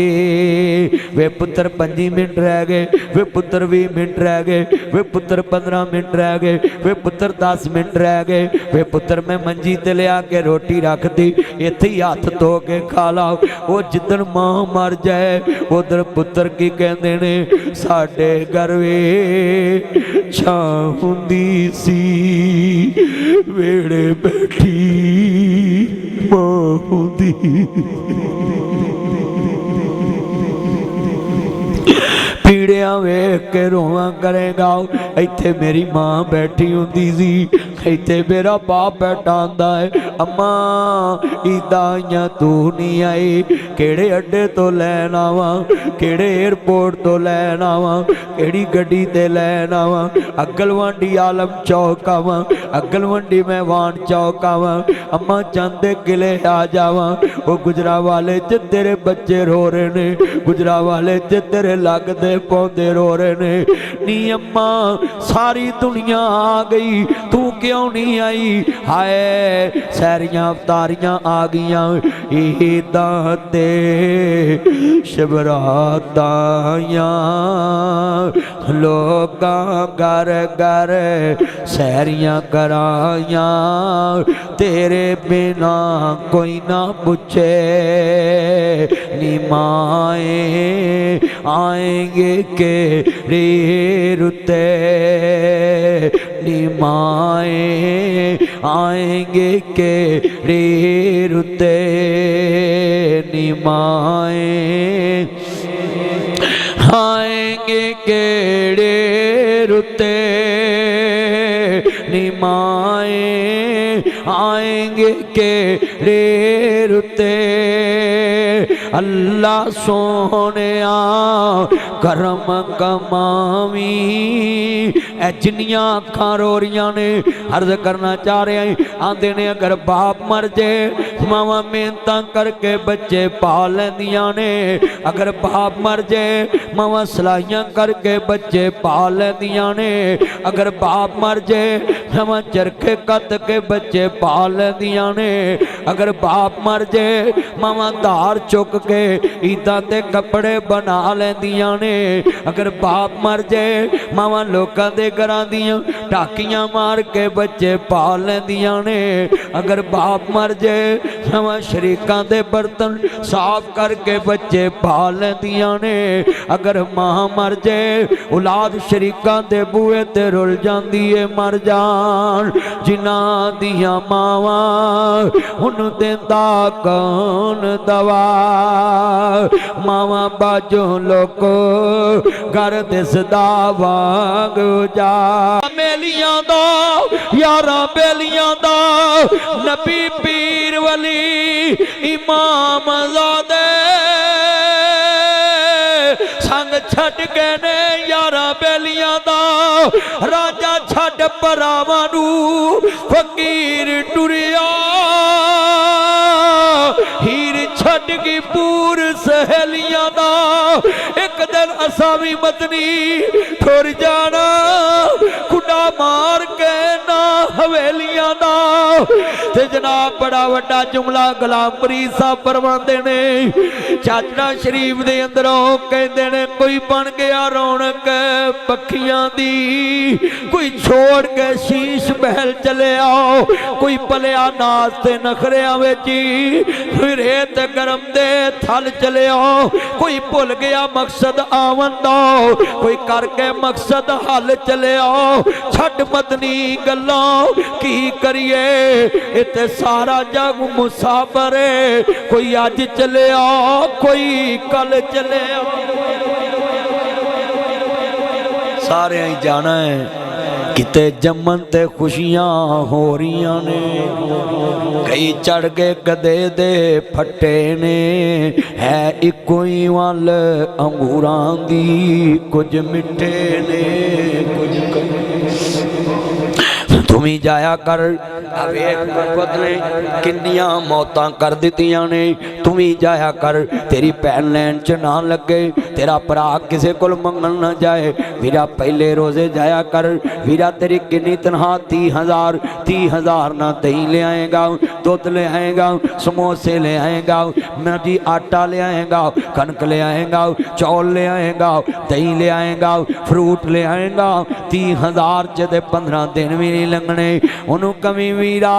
वे पुत्तर 5 मिनट रह गए, वे पुत्तर 20 मिनट रह गए, वे पुत्तर 15 मिनट रह गए, वे पुत्तर 10 मिनट रह गए, वे पुत्तर मैं मंजी ते लिया के रोटी रख दी, इत्थे ही हथ धो के खा ला। वो जिदन मां मर जाए उधर पुत्तर की कहंदे ने साडे घर वे छां हुंदी सी, वेड़े बैठी मां हुंदी। पीड़ियां वेख के रोवा करेगा, इत्थे मेरी मां बैठी हुंदी सी, इत्थे मेरा बाप बैठा आंदा है, अम्मा ईदां आईयां तू नहीं आई, केड़े अड्डे तो लैन आवां, केड़े एयरपोर्ट तो लैन आवां, केड़ी गड्डी ते लैन आवां, अगलवंडी आलम चौक आवां, अगलवंडी मैवान चौक आवां, अम्मा चंदे किले आ जावां। वो गुजरावाले च तेरे बच्चे रो रहे ने, गुजरावाले च तेरे लगदे पौधे रो रहे ने, नी अम्मा सारी दुनिया आ गई तू क्यों नहीं आई। हाय सैरियां अवतारियां आ गईयां, ईदां ते शबरातां लोगां घर घर सैरियां कराइयां, तेरे बिना कोई ना पूछे, नी माए आएंगे के रे रुते, नी माए आएंगे के रे रुते, नी माए आएंगे केड़े रुते, नी माए आएंगे केड़े रुते। अल्लाह सोहणिया करम कमावी, ए जिन्नियां अखां रो रहियां ने अर्ज करना चाह रहे हैं, आंदे ने अगर बाप मर जाए मावां मेहनतां करके बच्चे पाल लैंदियां ने, अगर बाप मर जाए मावां सलाइयां करके बच्चे पाल लैंदियां ने, अगर बाप मर जाए मावां चरखे कत के बच्चे पाल लैंदियां ने, अगर बाप मर जाए मावां धार चुक के ईदां ते कपड़े बना लैंदियां ने, अगर बाप मर जाए मावां लोकां दे घरां दियां टाकियां मार के बच्चे पाल लैंदियां ने, अगर बाप मर जाए मावां शरीकां दे बर्तन साफ करके बच्चे पाल लैंदियां ने, अगर मां मर जाए औलाद शरीकां दे बूहे ते रुल जांदी है मर जान, जिन्हां दियां मावां उन्हूं देंदा कौन दवा। मावा बाजों लोको घर दिसदा वांग जा मेलियां दा यारा बेलियां दा नबी पीर वली इमाम ज़ादे संग छड़ के ने यारा बेलियां दा राजा छड़ भरावां नू फकीर टुरिया हीर छड़ की पूर सहेलियां दा एक दिन असा भी मदनी ठुर जाना खुडा मार के ना हवेलियां दा ते जनाब बड़ा वड्डा जुमला गुलाम फरीद साहब फरमांदे ने चाचड़ा शरीफ दे अंदरों कहंदे ने कोई बन गया रौनक पखियां दी कोई छोड़ के शीश महल चले आओ कोई पलिया नाज ते नखरियां विच रेत गरम दे थल चले आओ कोई भुल गया मकसद आवन दा कोई करके मकसद हल चले आओ छड़ मदनी गल्लां की करिए इते सारा जग मुसाफर कोई अज चले आओ कोई कल चले आओ सारे ही जाना है किते जमन ते खुशियां हो रही ने कई चढ़ के गधे दे फट्टे ने है इको ही वल अंगूरां दी कुछ मिठे ने कुछ तुम ही जाया कर गुरबत ने किन्नियां मौतां कर दित्तियां ने तुम ही जाया कर तेरी भैन लैन च ना लगे तेरा भरा किसे कोल मंगन ना जाए वीरा पहले रोजे जाया कर वीरा तेरी किन्नी तनखा 30,000 ना दही ले आएगा दुध ले आएगा समोसे ले आएगा मर्जी आटा ले आएगा कनक ले आएगा चौल ले आएगा दही ले आएगा फ्रूट ले आएगा 30,000 च 15 दिन भी नहीं लंघने उन्होंने कमी वीरा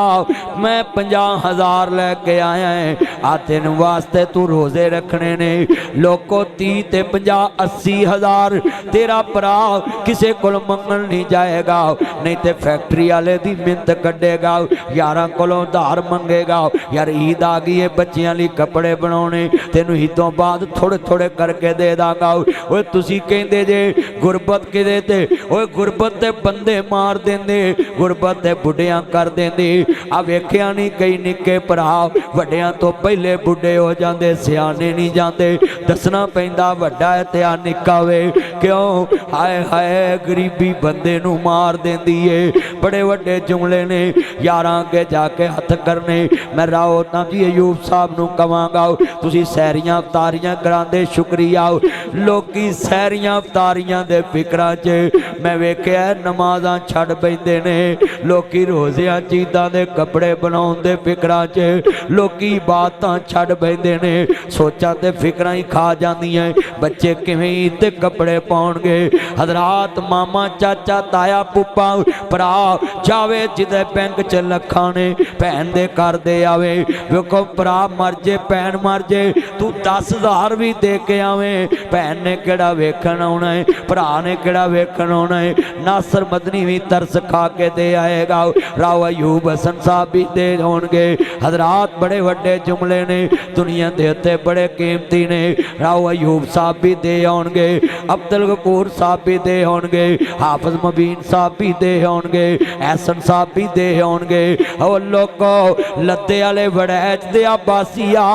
मैं 50,000 लेके आया है आ तेन वास्ते तू रोजे रखने ने लोको 30 ते 50 80,000 तेरा भरा किसे कोल मंगन नहीं जाएगा नहीं ते फैक्ट्री वाले दी मिन्नत कड्डेगा यारां कोलों उधार मंगेगा यार ईद आ गई है बच्चियां लई कपड़े बनाने तेनू ईदों बाद थोड़े थोड़े करके दे दांगा ओए तुसी कहंदे जे गुरबत किदे ते ओए गुरबत ते बंदे मार देंदे गुरबत ते बुढ़ियां कर देंदे आ वेखिया नहीं कई निक्के भरा वड्डियां तो पहले बुढ़े हो जाते सियाने नहीं जाते दसना पैंदा वड्डा है ते आ निक्का वे क्यों हाय हाय गरीबी बंदे नू मार देंदी है बड़े वड्डे जुमले ने यारां अगे जाके हथ करने मैं राओ जी अयूब साहब नू कवांगा तुसी सैरियां अवतारियां करांदे शुक्रिया लोकी सैरियां अवतारियां दे फिकरां च मैं वेखिया नमाज़ां छड़ पैंदे ने लोकी रोज़ियां चीज़ां दे कपड़े बनाउण दे फिकरां च लोकी इबादतां छड़ पैंदे ने सोचां ते फिकरां ही खा जांदियां बच्चे किवें ईद दे कपड़े पाउणगे हज़रात मामा चाचा ताया पुप्पा भरा जावे जिदे बैंक च लखां ने भैन दे घर दे आवे वेखो भरा मर जे भैन मर जे तू 10,000 भी दे के आवे भैन ने किहड़ा वेखण आउणा है भरा ने किहड़ा वेखण आउणा है नासर मदनी भी तरस खा के दे आएगा राव अयूब हसन साहब भी दे होणगे हज़रात बड़े वड्डे जुमले ने दुनिया दे उत्ते बड़े कीमती ने राव अयूब साहब भी दे आउणगे अब्दुल गफूर साहब भी दे होणगे हाफिज मुबीन साहब भी दे होणगे एहसन साहब भी दे होणगे ओ लोको लद्दे वाले वड़ैच दे आबासिया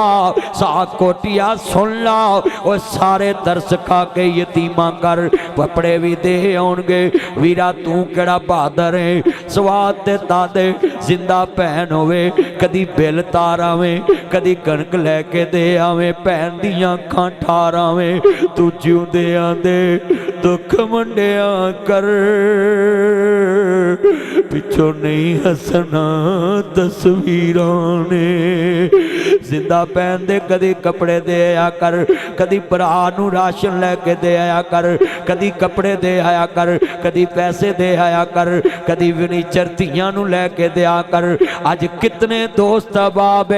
सात कोटिया सुन ला ओ सारे दरस खा के यतीमा कर कपड़े भी दे आउणगे वीरा तू केड़ा बहादुर है स्वाद ते दादे जिंदा भैन होवे कदी बिल तार आवे कदी कणक लैके दे आवे भैन दियां अखां ठार आवे तू जिउंदियां दे दुख मंडिया कर पिछों नहीं हसना तस्वीरां ने जिंदा भैन दे कदी कपड़े दे आया कर कदी भरा नू राशन लैके दे आया कर कदी कपड़े दे आया कर कदी पैसे दे आया कर कदी फर्नीचर धियां नू लैके दिया कर अज कितने दोस्त अहबाब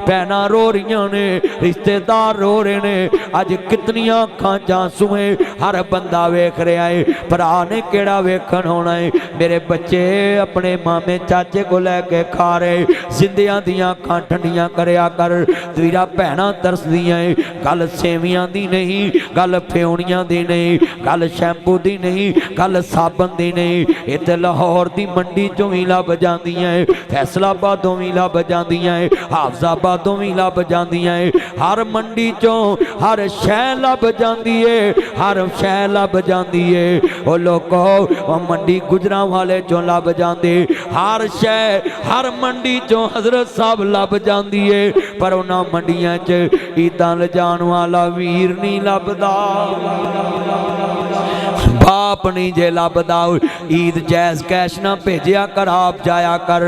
भैनां रो रही ने रिश्तेदार रो रहे ने अज कितनियां अखां जांसुए हर बंदा वेख रहा है भरा ने केड़ा वेखण होना है मेरे बच्चे अपने मामे चाचे को लैके खा रहे जिंदियां दियां अखां ठंडियां करया कर कर। वीरा भैणां तरसदियां ए, गल सेवियां दी नहीं, गल फ्योणियां दी नहीं, गल शैंपू दी नहीं, गल साबन दी नहीं। इत्थे लाहौर दी मंडी चों भी लभ जांदियां ए, फैसलाबादों भी लभ जांदियां ए, हाफजाबादों भी लभ जांदियां ए। हर मंडी चों हर शै लभ जांदी है, हर शै लभ जांदी है। ओ लोको ओ मंडी गुजरांवाले चों लभ जांदी, हर शै हर मंडी चों हजरत साहब लभ जांदी है। पर उन्हां मंडियां च ईदां लिजाण वाला वीर नहीं लभदा, बाप नहीं जे लभदा। ईद जैस कैश ना भेजिया कर, आप जाया कर।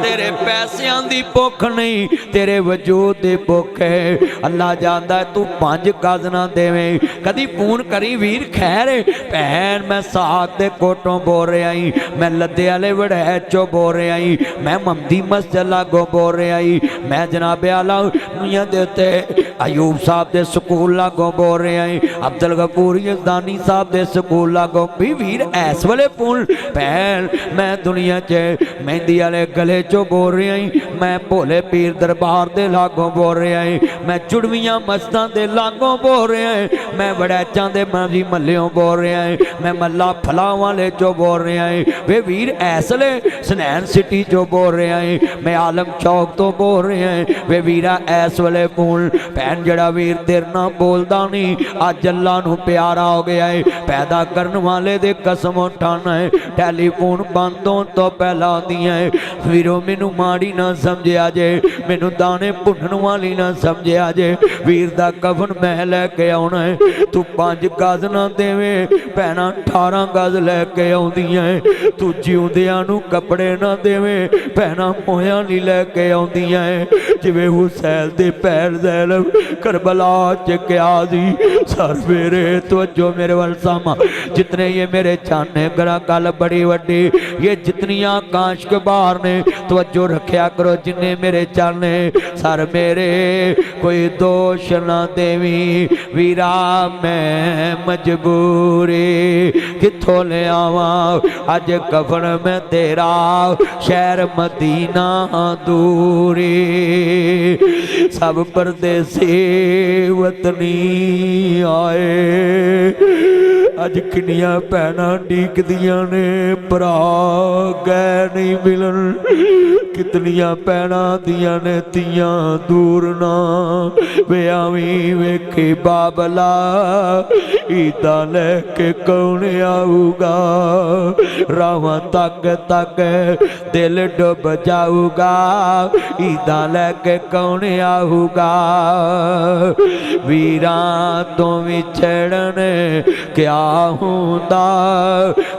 तेरे पैसियां दी भुख नहीं, तेरे वजूद दी भुख है। अल्लाह जानदा है तू 5 गज ना देवें। कदी फोन करी वीर खैर भैन, मैं साथ दे कोटों बोल रहा ही, मैं लद्दे वाले वड़ैच चो बोल रहा ही, मैं ममदी मस्जिद लागों बोल रहा ही, मैं जनाबे आला मियां दे उत्ते अयूब साहब दे स्कूल लागों बोल रहा ही, अब्दुल गफूर यज़दानी साहब दे स्कूल लागों भी वीर ऐस वाले फोन। भैन मैं दुनिया च मेहंदी वाले गले चो बोल रहा ही, मैं भोले पीर दरबार दे लागों बोल रहा ही, मैं जुड़वियां मस्जिदां दे लागों बोल रहा है, मैं वड़ैचां दे मजी मल्लियों बोल रहा है, मैं मल्ला फलां वाले चो बोल रहा है। वे वीर ऐसले सनैन सिटी चो बोल रहा है, मैं आलम चौक तो बोल रहा है। वे वीरा ऐस वाले फोन भैन जड़ा वीर तेरे ना बोलदा नहीं, अज अल्लाह नूं प्यारा हो गया है। पैदा करने वाले दे कसम उठाना है, टैलीफोन बंद होने तो पहला आंदियां है, वीरो मैनू माड़ी ना समझिया जे, मैनू दाने भुनन वाली ना समझिया जे। वीर दा कफन मैं लैके आउणा है, तू 5 गज ना देवे, भैणां 18 गज लैके आउंदियां है। तू जिउंदियां नू कपड़े ना देवे, भैणां मोहियां नहीं लैके आउंदियां है। जिवें हुसैन दे पैर ज़ैनब करबला च क्या सी, सर मेरे तवज्जो मेरे वल सामा, जितने ये मेरे चाने गरा गल बड़ी वड्डी, ये जितनियां काशक बार ने तवज्जो रखिया करो, जिन्ने मेरे चाने सर मेरे कोई दोष ना देवी। वीरा मैं मजबूरी किथों ले आवा, अज कफन में तेरा शहर मदीना दूरी। सब परदेसी वतनी आए, अज किनियां भैणां डीकदियां ने भरा गए नहीं मिलन, कितनियां भैणां दियां ने तियां दूर ना। वे आवी वेखी बाबला ईदा लैके कौन आऊगा, रावां तक तक दिल डुब जाऊगा, ईदा लैके कौन आऊगा। वीरां तो विछड़न क्या हुंदा,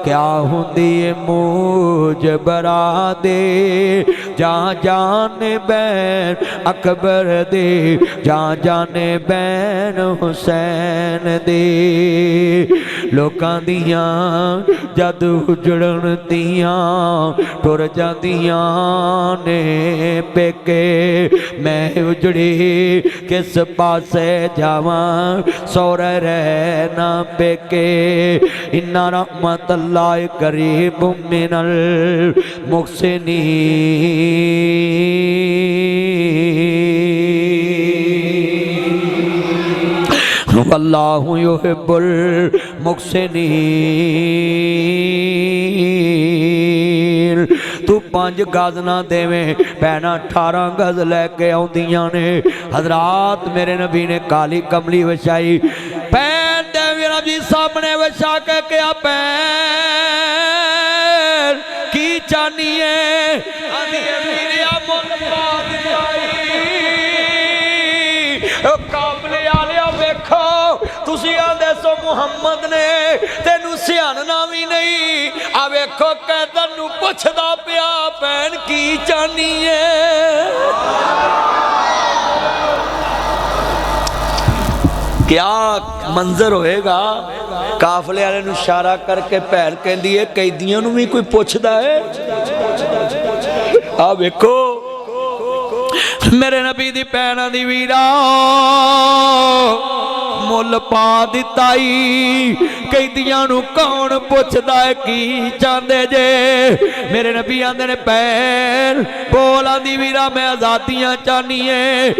क्या हुंदी मूज बरा दे, जा जाने बैन अकबर दे, जा जाने बैन हुसैन दे। लोकां दियां जद उजड़न दियां टुर जांदियां ने पेके, मैं उजड़ी किस पासे जावां, सौरे रहना पेके। इन्ना रहमतुल्लाह करीब मिनल मुहसिनीन, वल्लाहु युहिब्बुल मुहसिनीन। तू 5 गज ना देवें, भैणां 18 गज लैके आउंदियां ने। हजरात मेरे नबी ने काली कमली विछाई, पैन दे मेरा जी सामने विछा के क्या पैन की चाहनी है, काबले आलिया वेखो तुसी आंदे सो मुहम्मद ने तेनू सियाणना भी नहीं। आ वेखो कैदन नू पुछदा पिया भैन की चाहनी है। क्या मंजर होएगा, काफले वाले नू इशारा करके भैन कहंदी है कैदियों नू भी कोई पुछदा है। आ वेखो मेरे नबी दी भैणां दी वीरा मुल पा दिता ही कैदियां नू कौन पुछदा है की चाहते जे मेरे नबी आंदे ने पैर बोल आंदी वीरा मैं आजादियां चाहनी है